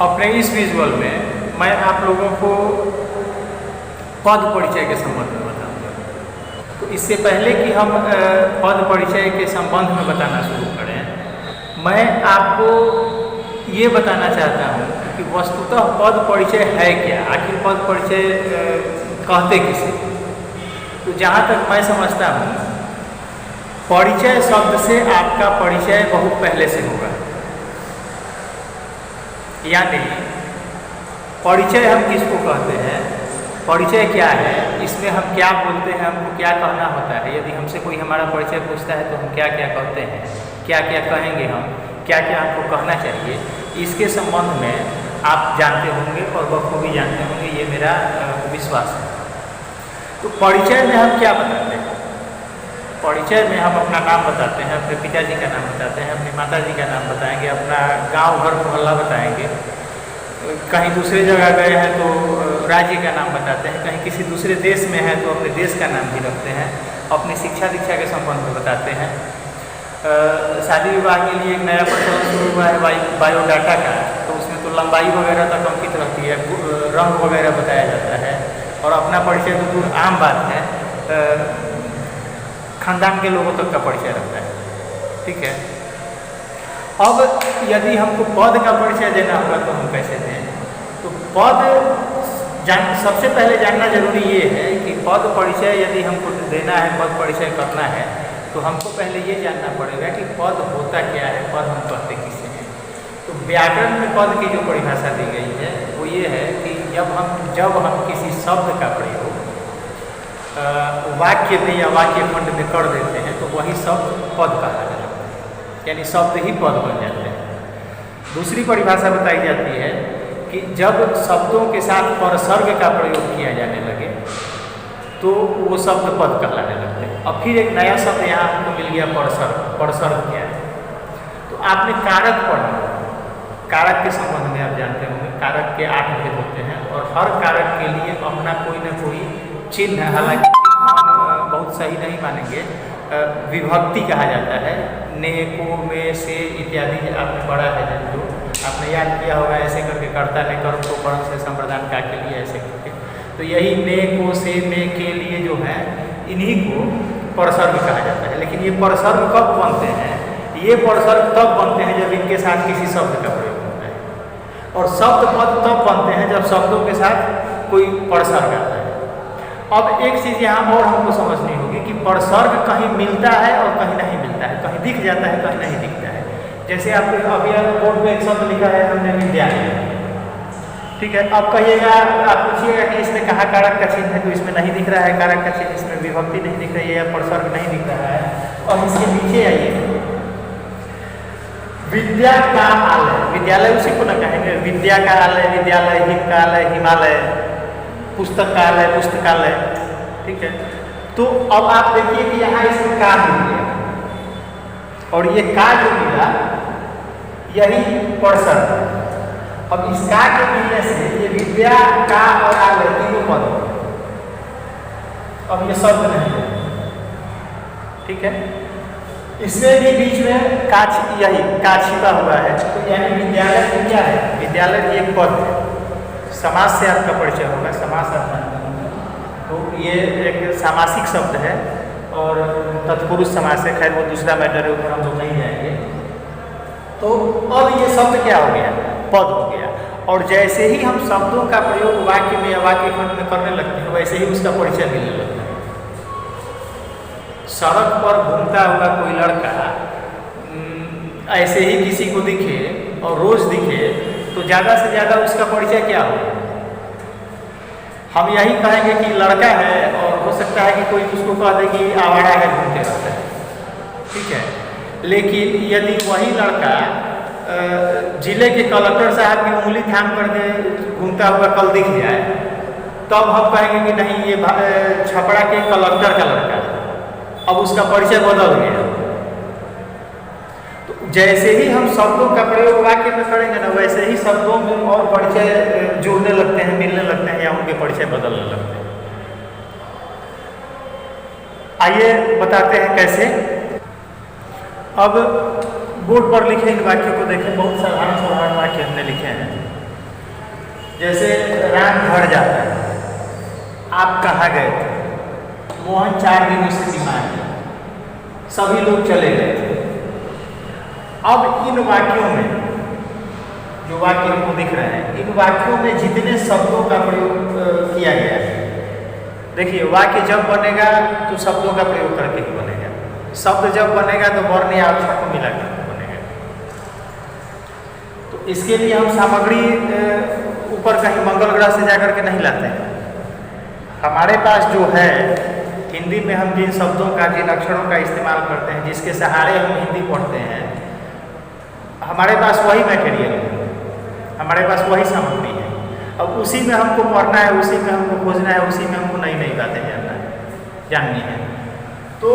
अपने इस विजुअल में मैं आप लोगों को पद परिचय के संबंध में बताऊंगा। तो इससे पहले कि हम पद परिचय के संबंध में बताना शुरू करें, मैं आपको ये बताना चाहता हूँ कि वस्तुतः पद परिचय है क्या, आखिर पद परिचय कहते किसे। तो जहाँ तक मैं समझता हूँ, परिचय शब्द से आपका परिचय बहुत पहले से होगा। यानी परिचय हम किसको कहते हैं, परिचय क्या है, इसमें हम क्या बोलते हैं, हमको क्या कहना होता है। यदि हमसे कोई हमारा परिचय पूछता है तो हम क्या क्या कहते हैं, क्या क्या कहेंगे, हम क्या क्या हमको कहना चाहिए, इसके संबंध में आप जानते होंगे और बखूबी जानते होंगे, ये मेरा विश्वास है। तो परिचय में हम क्या बताते हैं, परिचय में हम अपना नाम बताते हैं, अपने पिताजी का नाम बताते हैं, अपनी माताजी का नाम बताएंगे, अपना गांव घर मोहल्ला बताएंगे, कहीं दूसरे जगह गए हैं तो राज्य का नाम बताते हैं, कहीं किसी दूसरे देश में है तो अपने देश का नाम भी रखते हैं, अपनी शिक्षा दीक्षा के संबंध में बताते हैं। शादी विवाह के लिए एक नया प्रचलन शुरू हुआ है बायोडाटा का, तो उसमें तो लंबाई वगैरह तक अंकित रहती है, रंग वगैरह बताया जाता है। और अपना परिचय तो दूर आम बात है, खानदान के लोगों तक का परिचय रहता है। ठीक है, अब यदि हमको पद का परिचय देना होगा तो हम कैसे दें। तो पद सबसे पहले जानना जरूरी ये है कि पद परिचय यदि हमको देना है, पद परिचय करना है, तो हमको पहले ये जानना पड़ेगा कि पद होता क्या है, पद हम कहते किसे हैं। तो व्याकरण में पद की जो परिभाषा दी गई है वो ये है कि जब हम किसी शब्द का प्रयोग वाक्य में या वाक्य खंड में कर देते हैं तो वही शब्द पद कहा जाता है, यानी शब्द ही पद बन जाते हैं। दूसरी परिभाषा बताई जाती है कि जब शब्दों के साथ परसर्ग का प्रयोग किया जाने लगे तो वो शब्द पद कहलाने लगते हैं। अब फिर एक नया शब्द यहाँ हमको मिल गया, परसर्ग। परसर्ग क्या है, तो आपने कारक पढ़ा, कारक के संबंध में आप जानते होंगे, कारक के 8 भेद होते हैं और हर कारक के लिए अपना कोई न कोई चिन्ह है। हालांकि बहुत सही नहीं मानेंगे, विभक्ति कहा जाता है, ने, को, में, से इत्यादि आपने पढ़ा है, जो आपने याद किया होगा, ऐसे करके कर्ता ने कर्म को कर्म से संप्रदान का के लिए ऐसे करके। तो यही ने, को, से, में के लिए जो है, इन्हीं को परसर्ग कहा जाता है। लेकिन ये परसर्ग कब बनते हैं, ये परसर्ग तब बनते हैं जब इनके साथ किसी शब्द का प्रयोग होता है, और शब्द पद तब बनते हैं जब शब्दों के साथ कोई परसर्ग आता है। अब एक चीज़ यहाँ और हमको समझनी होगी कि परसर्ग कहीं मिलता है और कहीं नहीं मिलता है, कहीं दिख जाता है, कहीं नहीं दिखता है। जैसे आपके अभी बोर्ड पे एक शब्द लिखा है हमने, विद्यालय। ठीक है, अब कहिएगा, आप पूछिएगा कि इसमें कहाँ कारक का चिन्ह है, तो इसमें नहीं दिख रहा है कारक का चिन्ह, इसमें विभक्ति नहीं दिख रही है या परसर्ग नहीं दिख रहा है। और इसके नीचे आइए, विद्या का आलय, विद्यालय उसी को न कहेंगे, विद्या का आलय, विद्यालय, हिम का आलय, हिमालय, पुस्तकालय, पुस्तकालय। ठीक है, तो अब आप देखिए कि यहाँ इसमें का मिल गया और ये का जो मिला यही परसर्ग। अब इस का के मिलने से ये विद्या, का और आलय तीनों पद हो गए। अब ये शब्द नहीं है। ठीक है, इसमें भी बीच में का, यही का छिपा हुआ है। तो यानी विद्यालय में क्या है, विद्यालय एक पद है। समास से आपका परिचय होगा, समास आपका, तो ये एक सामासिक शब्द है और तत्पुरुष समास है। खैर वो दूसरा मैटर है, ऊपर हम लोग नहीं जाएंगे। तो अब ये शब्द क्या हो गया, पद हो गया। और जैसे ही हम शब्दों का प्रयोग वाक्य में या वाक्य खंड में करने लगते हैं, वैसे ही उसका परिचय मिलने लगता है। सड़क पर घूमता हुआ कोई लड़का ऐसे ही किसी को दिखे और रोज दिखे तो ज़्यादा से ज़्यादा उसका परिचय क्या होगा, हम यही कहेंगे कि लड़का है, और हो सकता है कि कोई उसको कह दे कि आवारा है, घूमते रहता है। ठीक है, लेकिन यदि वही लड़का जिले के कलेक्टर साहब की उंगली थाम करके घूमता हुआ कल दिख जाए, तब हम कहेंगे कि नहीं, ये छपरा के कलेक्टर का लड़का है, अब उसका परिचय बदल गया। तो जैसे ही हम शब्दों का प्रयोग वाक्य में करेंगे ना, वैसे ही शब्दों में और परिचय जुड़ने लगते हैं, मिलने लगते हैं, या उनके परिचय बदलने लगते हैं। आइए बताते हैं कैसे। अब बोर्ड पर लिखे इन वाक्यों को देखें, बहुत साधारण साधारण वाक्य हमने लिखे हैं। जैसे राम घर जाता है, आप कहाँ गए थे? मोहन 4 दिनों से बीमार है, सभी लोग चले गए थे। अब इन वाक्यों में, जो वाक्य हमको दिख रहे हैं, इन वाक्यों में जितने शब्दों का प्रयोग किया गया है, देखिए वाक्य जब बनेगा तो शब्दों का प्रयोग करके ही बनेगा। शब्द जब बनेगा तो वर्ण या अक्षर को मिलाकर बनेगा। तो इसके लिए हम सामग्री ऊपर कहीं मंगल ग्रह से जाकर के नहीं लाते हैं। हमारे पास जो है, हिंदी में हम जिन शब्दों का, जिन अक्षरों का इस्तेमाल करते हैं, जिसके सहारे हम हिंदी पढ़ते हैं, हमारे पास वही मटेरियल है, हमारे पास वही सामग्री है। अब उसी में हमको पढ़ना है, उसी में हमको खोजना है, उसी में हमको नई नई बातें जाननी है। तो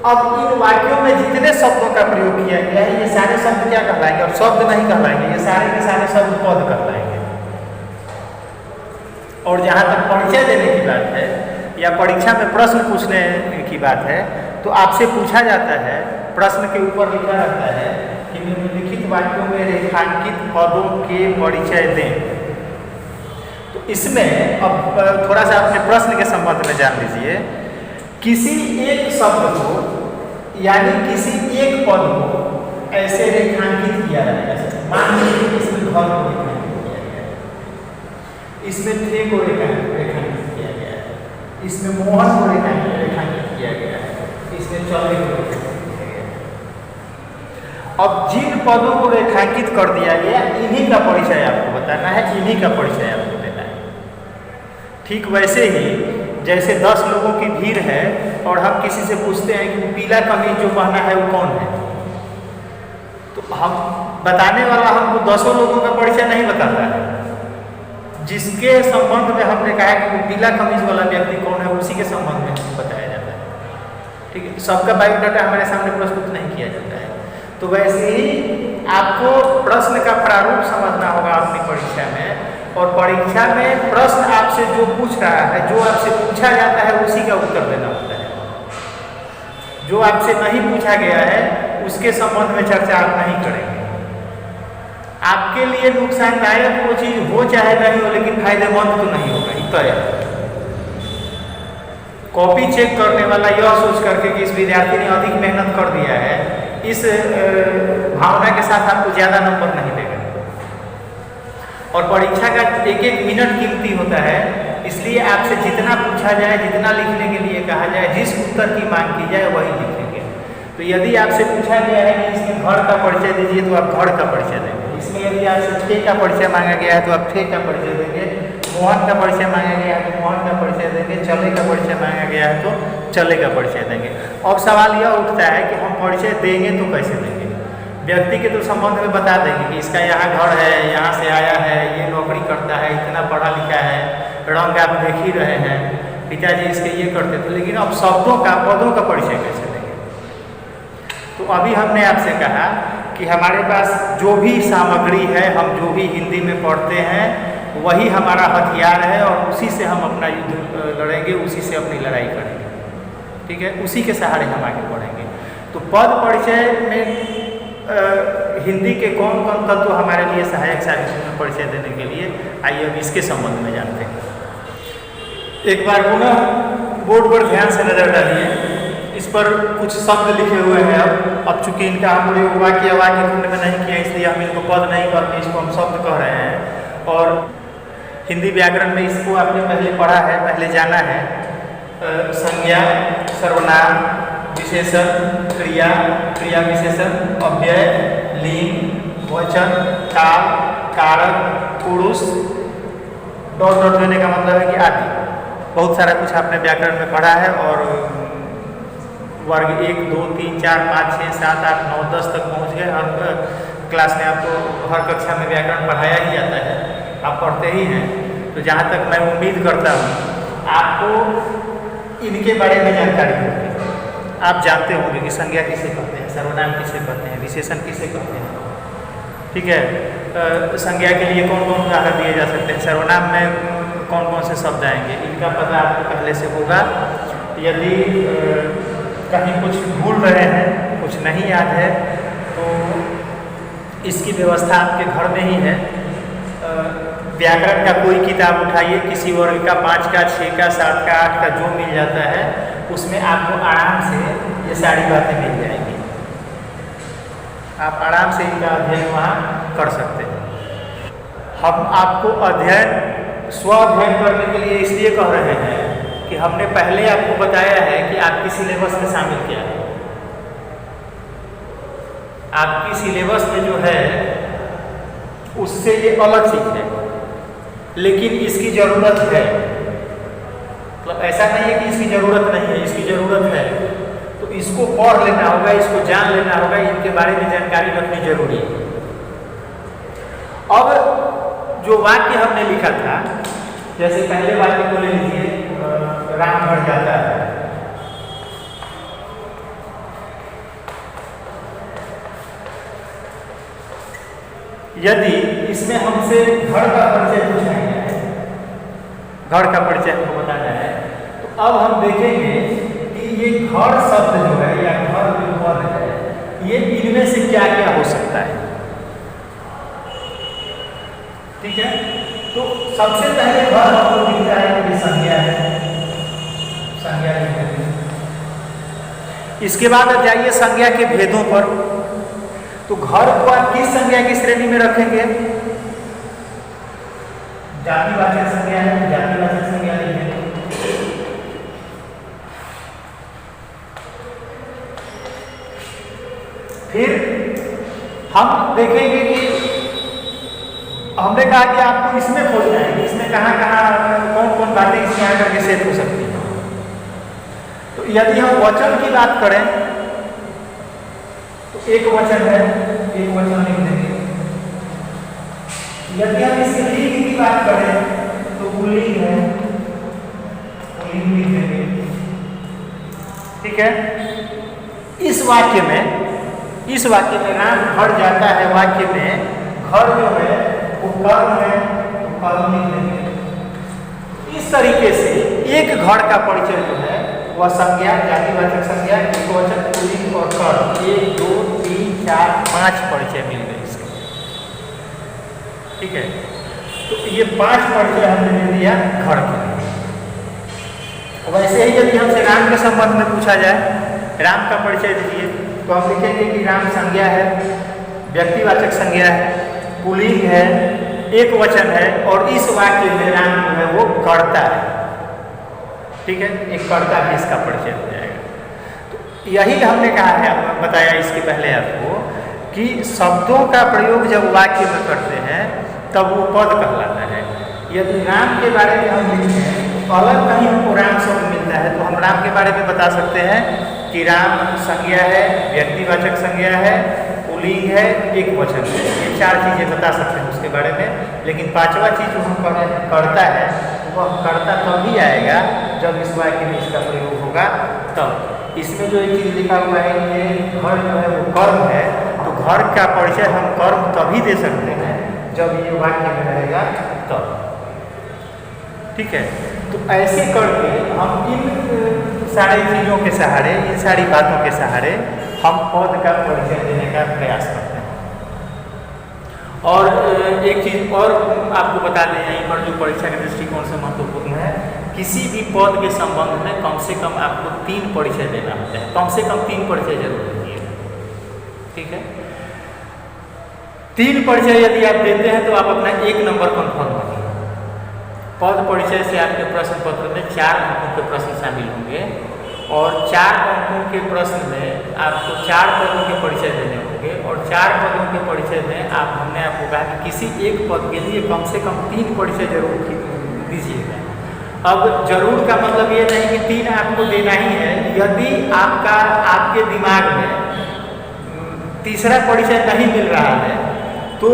अब इन वाक्यों में जितने शब्दों का प्रयोग किया गया है, ये सारे शब्द क्या कहलाएंगे? और शब्द नहीं कहलाएंगे, ये सारे के सारे शब्द पद कहलाएंगे। और जहाँ तक परिचय देने की बात है या परीक्षा में प्रश्न पूछने की बात है, तो आपसे पूछा जाता है, प्रश्न के ऊपर लिखा रहता है कि निम्नलिखित वाक्यों में रेखांकित पदों के परिचय दें। तो इसमें अब थोड़ा सा अपने प्रश्न के संबंध में जान लीजिए। किसी एक शब्द को यानी किसी एक पद को ऐसे रेखांकित किया जाएगा। मान लीजिए इसमें घर को रेखांकित किया गया है, इसमें थे को रेखांकित किया गया है, इसमें मोहन को रेखांकित किया गया है, इसमें चौधरी को रेखांकित किया गया है। अब जिन पदों को रेखांकित कर दिया गया, इन्हीं का परिचय आपको बताना है, इन्हीं का परिचय आपको देना है। ठीक वैसे ही जैसे 10 लोगों की भीड़ है और हम किसी से पूछते हैं कि पीला कमीज जो पहना है वो कौन है, तो हम बताने वाला हमको 10 लोगों का परिचय नहीं बताता है। जिसके संबंध में हमने कहा कि वो पीला कमीज वाला व्यक्ति कौन है, उसी के संबंध में हमको बताया जाता है। ठीक है, सबका बायोडाटा हमारे सामने प्रस्तुत नहीं किया जाता है। तो वैसे ही आपको प्रश्न का प्रारूप समझना होगा अपनी परीक्षा में, और परीक्षा में प्रश्न आपसे जो पूछ रहा है, जो आपसे पूछा जाता है, उसी का उत्तर देना होता है। जो आपसे नहीं पूछा गया है उसके संबंध में चर्चा आप नहीं करेंगे। आपके लिए नुकसानदायक वो चीज हो चाहे नहीं हो, लेकिन फायदेमंद तो नहीं होगा, इतना है। कॉपी चेक करने वाला यह सोच करके कि इस विद्यार्थी ने अधिक मेहनत कर दिया है, इस भावना के साथ आपको ज़्यादा नंबर नहीं देगा। और परीक्षा का एक एक मिनट कीमती होता है, इसलिए आपसे जितना पूछा जाए, जितना लिखने के लिए कहा जाए, जिस उत्तर की मांग की जाए वही लिखेंगे। तो यदि आपसे पूछा गया है कि इसमें घर का परिचय दीजिए, तो आप घर का परिचय देंगे। इसमें यदि आपसे थे का परिचय मांगा गया है तो आप थे का परिचय देंगे। मोहन का परिचय मांगा गया है तो मोहन का परिचय देंगे। चले का परिचय मांगा गया है तो चले का परिचय देंगे। अब सवाल यह उठता है कि हम परिचय देंगे तो कैसे देंगे? व्यक्ति के तो संबंध में बता देंगे कि इसका यहाँ घर है, यहाँ से आया है, ये नौकरी करता है, इतना पढ़ा लिखा है, रंग आप देख ही रहे हैं, पिताजी इसके ये करते थे। लेकिन अब शब्दों का, पदों का परिचय कैसे देंगे? तो अभी हमने आपसे कहा कि हमारे पास जो भी सामग्री है, हम जो भी हिंदी में पढ़ते हैं, वही हमारा हथियार है और उसी से हम अपना युद्ध लड़ेंगे, उसी से अपनी लड़ाई करेंगे। ठीक है, उसी के सहारे हम आगे बढ़ेंगे। तो पद परिचय में हिंदी के कौन कौन तत्व हमारे लिए सहायक साबित होंगे परिचय देने के लिए, आइए अब इसके संबंध में जानते हैं। एक बार पुनः बोर्ड पर ध्यान से नजर डालिए। इस पर कुछ शब्द लिखे हुए हैं। अब चूंकि इनका हम प्रयोग वाक्य खंड में नहीं किया, इसलिए हम इनको पद नहीं करके इसको हम शब्द कह रहे हैं। और हिंदी व्याकरण में इसको आपने पहले पढ़ा है, पहले जाना है। संज्ञा, सर्वनाम, विशेषण, क्रिया, क्रिया विशेषण, अव्यय, लिंग, वचन, काल, कारक, पुरुष, डॉट डॉट देने का मतलब है कि आदि। बहुत सारा कुछ आपने व्याकरण में पढ़ा है और वर्ग 1, 2, 3, 4, 5, 6, 7, 8, 9, 10 तक पहुंच गए। हर क्लास में आपको, हर कक्षा में व्याकरण पढ़ाया ही जाता है, आप पढ़ते ही हैं। तो जहाँ तक मैं उम्मीद करता हूँ आपको इनके बारे में जानकारी होगी। आप जानते होंगे कि संज्ञा किसे कहते हैं, सर्वनाम किसे कहते हैं, विशेषण किसे कहते हैं। ठीक है, संज्ञा के लिए कौन कौन उदाहरण दिए जा सकते हैं, सर्वनाम में कौन कौन से शब्द आएंगे, इनका पता आपको पहले से होगा। यदि कहीं कुछ भूल रहे हैं, कुछ नहीं याद है, तो इसकी व्यवस्था आपके घर में ही है। व्याकरण का कोई किताब उठाइए, किसी वर्ग का 5 का 6 का 7 का 8 का जो मिल जाता है, उसमें आपको आराम से ये सारी बातें मिल जाएंगी। आप आराम से इनका अध्ययन वहाँ कर सकते हैं। हम आपको स्व अध्ययन करने के लिए इसलिए कह रहे हैं कि हमने पहले आपको बताया है कि आपकी सिलेबस में शामिल क्या है। आपकी सिलेबस में जो है उससे ये अलग चीज़ है, लेकिन इसकी ज़रूरत है। मतलब ऐसा नहीं है कि इसकी ज़रूरत नहीं है, इसकी ज़रूरत है। तो इसको पढ़ लेना होगा, इसको जान लेना होगा, इनके बारे में जानकारी रखनी जरूरी है। अब जो वाक्य हमने लिखा था, जैसे पहले वाक्य को ले लीजिए, राम बढ़ जाता है। यदि इसमें हमसे घर का परिचय पूछा गया है, घर का परिचय हमको बताना है, तो अब हम देखेंगे कि ये घर शब्द जो है या घर जो पद है, ये इनमें से क्या क्या हो सकता है। ठीक है, तो सबसे पहले घर हमको दिखता है कि संज्ञा है, संज्ञा है। इसके बाद आप जाइए संज्ञा के भेदों पर। तो घर को आप किस संज्ञा की श्रेणी में रखेंगे? जातिवाचक संज्ञा है, जातिवाचक संज्ञा लिखेंगे। फिर हम देखेंगे कि हमने कहा कि आपको इसमें खोजना है कि इसमें कहाँ कहाँ कौन कौन बातें इसमें आकर के सेट हो सकती हैं। तो यदि हम वचन की बात करें तो एक वचन है, एक वचन लिख देंगे। यदि हम इसके लिंग की बात करें तो पुल्लिंग है, पुल्लिंग लिख देंगे। ठीक है, इस वाक्य में राम घर जाता है वाक्य में घर जो है वो कर्म है, तो कर्म लिख देंगे। इस तरीके से एक घर का परिचय जो है वह संज्ञा, जातिवाचक संज्ञा, एकवचन, पुल्लिंग और कर्म, 1 2 3 4 5 परिचय मिल गए इसके। ठीक है, तो ये 5 परिचय हमने दे दिया घर के लिए। वैसे ही यदि हमसे राम के संबंध में पूछा जाए, राम का परिचय दीजिए, तो हम लिखेंगे कि राम संज्ञा है, व्यक्तिवाचक संज्ञा है, पुल्लिंग है, एक वचन है, और इस वाक्य में राम जो है वो कर्ता है। ठीक है, एक कर्ता भी इसका परिचय हो जाएगा। तो यही हमने कहा है, बताया इसके पहले आपको, कि शब्दों का प्रयोग जब वाक्य में करते हैं तब वो पद कहलाता है। यदि राम के बारे में हम लिखते हैं तो अलग कहीं हमको राम शब्द मिलता है, तो हम राम के बारे में बता सकते हैं कि राम संज्ञा है, व्यक्तिवाचक संज्ञा है, पुल्लिंग है, एक वचन है। ये 4 चीज़ें बता सकते हैं उसके बारे में। लेकिन 5वां चीज़ जो हम करता है वह कर्ता तभी आएगा जब इस वाक्य में इसका प्रयोग होगा तब। इसमें जो एक चीज़ लिखा हुआ है कि घर जो है वो कर्म है, तो घर का परिचय हम कर्म तभी दे सकते हैं जब ये वाक्य में रहेगा तब। ठीक है, तो ऐसे करके हम इन सारी चीज़ों के सहारे, इन सारी बातों के सहारे हम पद का परिचय देने का प्रयास करते हैं। और एक चीज़ और आपको बता दें यहीं पर, जो परीक्षा के दृष्टिकोण से महत्वपूर्ण है, किसी भी पद के संबंध में कम से कम आपको 3 परिचय देना होता है। कम से कम 3 परिचय जरूर दीजिए। ठीक है, 3 परिचय यदि आप देते हैं तो आप अपना 1 नंबर कन्फर्म करिए। पद परिचय से आपके प्रश्न पत्र में 4 अंकों के प्रश्न शामिल होंगे, और 4 अंकों के प्रश्न में आपको 4 पदों के परिचय देने होंगे, और 4 पदों के परिचय में हमने आपको कहा कि किसी एक पद के लिए कम से कम 3 परिचय जरूर दीजिएगा। अब जरूर का मतलब ये नहीं कि 3 आपको देना ही है। यदि आपके दिमाग में तीसरा परिचय नहीं मिल रहा है तो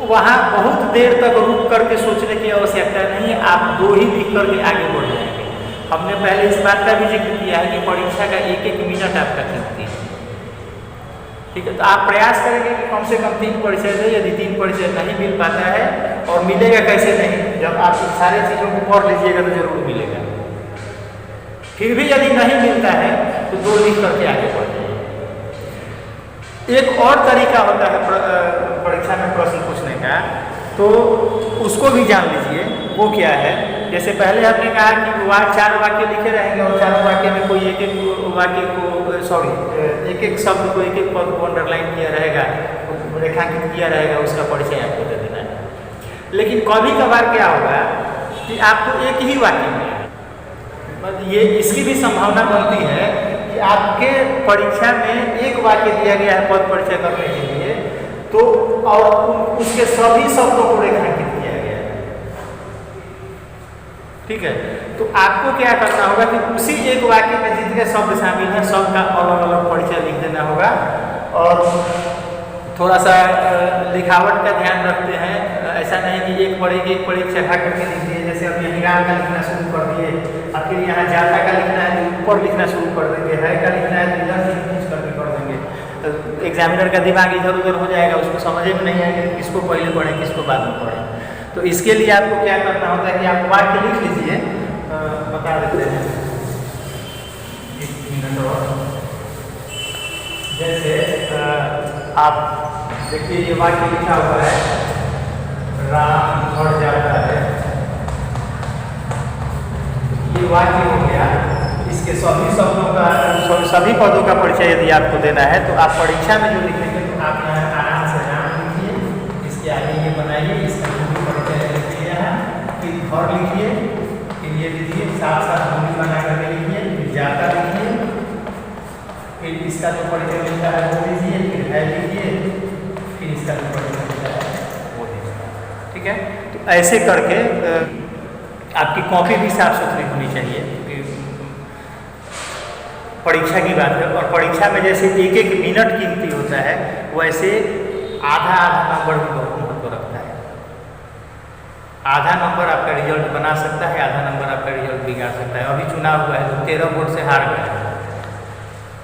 वहाँ बहुत देर तक रुक करके सोचने की आवश्यकता नहीं है, आप 2 ही लिख करके आगे बढ़ जाएंगे। हमने पहले इस बात का भी जिक्र किया है कि परीक्षा का 1-1 मिनट आपका कीमती है। ठीक है, तो आप प्रयास करेंगे कि कम से कम 3 परिचय दें। यदि 3 परिचय नहीं मिल पाता है, और मिलेगा कैसे नहीं, जब आप इन सारी चीज़ों को पढ़ लीजिएगा तो जरूर मिलेगा। फिर भी यदि नहीं मिलता है तो 2 लिख करके आगे बढ़ जाइए। एक और तरीका होता है परीक्षा में प्रश्न पूछने का तो उसको भी जान लीजिए वो क्या है। जैसे पहले आपने कहा कि 4 वाक्य लिखे रहेंगे और 4 वाक्य में कोई एक वाक्य को एक शब्द को एक पद को अंडरलाइन किया रहेगा, रेखांकित किया रहेगा, उसका परिचय आपको दे देना है। लेकिन कभी कभार क्या होगा कि आपको एक ही वाक्य मिलेगा, ये इसकी भी संभावना बनती है कि आपके परीक्षा में एक वाक्य दिया गया है पद परिचय करने के लिए, तो और उसके सभी शब्दों को रेखांकित किया गया है। ठीक है, तो आपको क्या करना होगा कि उसी एक वाक्य में जितने शब्द शामिल हैं सबका अलग अलग परिचय लिख देना होगा। और थोड़ा सा लिखावट का ध्यान रखते हैं, ऐसा नहीं कि एक पढ़ी चढ़ा करके लिख दिए। जैसे अब यहाँ राम का लिखना शुरू कर दिए, और फिर यहाँ जाता का लिखना है तो ऊपर लिखना शुरू कर देंगे, है का लिखना है तो इधर से खींच करके कर देंगे। तो एग्जामिनर का दिमाग इधर उधर हो जाएगा, उसको समझ में नहीं आएगा किसको पहले पढ़ें किसको बाद में पढ़ें। तो इसके लिए आपको क्या करना होता है कि आप वाक्य लिख लीजिए, बता देते हैं 1 मिनट और। जैसे आप देखिए ये वाक्य लिखा हुआ है, राम घर जाता है, ये वाक्य हो गया। इसके सभी शब्दों का सभी पदों का परिचय यदि आपको देना है तो आप परीक्षा में जो लिखेंगे तो आप यहाँ आराम से राम लिखिए, इसके आगे ये बनाइए, इसका जो भी परिचय लिखिए यहाँ, फिर घर लिखिए, फिर ये लिखिए, साथ साथ भूमि बना करके लिखिए, फिर जाता लिखिए, फिर इसका जो परिचय लिखा है वो लीजिए, फिर है लिखिए, फिर इसका जो परिचय लिखा है वो लीजिए। ठीक है, तो ऐसे करके आपकी कॉपी भी साफ सुथरी होनी चाहिए। परीक्षा की बात है, और परीक्षा में जैसे एक एक मिनट कीमती होता है, वैसे आधा नंबर भी बहुत महत्व रखता है। आधा नंबर आपका रिजल्ट बना सकता है, आधा नंबर आपका रिजल्ट बिगाड़ सकता है। अभी चुनाव हुआ है तो 13 वोट से हार गए।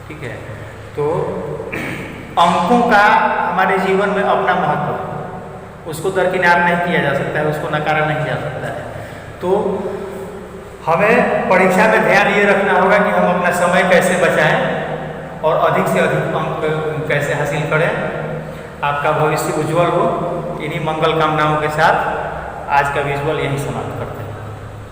ठीक है, तो अंकों का हमारे जीवन में अपना महत्व है, उसको दरकिनार नहीं किया जा सकता है, उसको नकारा नहीं जा सकता है। तो हमें परीक्षा में ध्यान ये रखना होगा कि हम अपना समय कैसे बचाएं और अधिक से अधिक अंक कैसे हासिल करें। आपका भविष्य उज्जवल हो। इन्हीं मंगल कामनाओं के साथ आज का विजुअल यहीं समाप्त।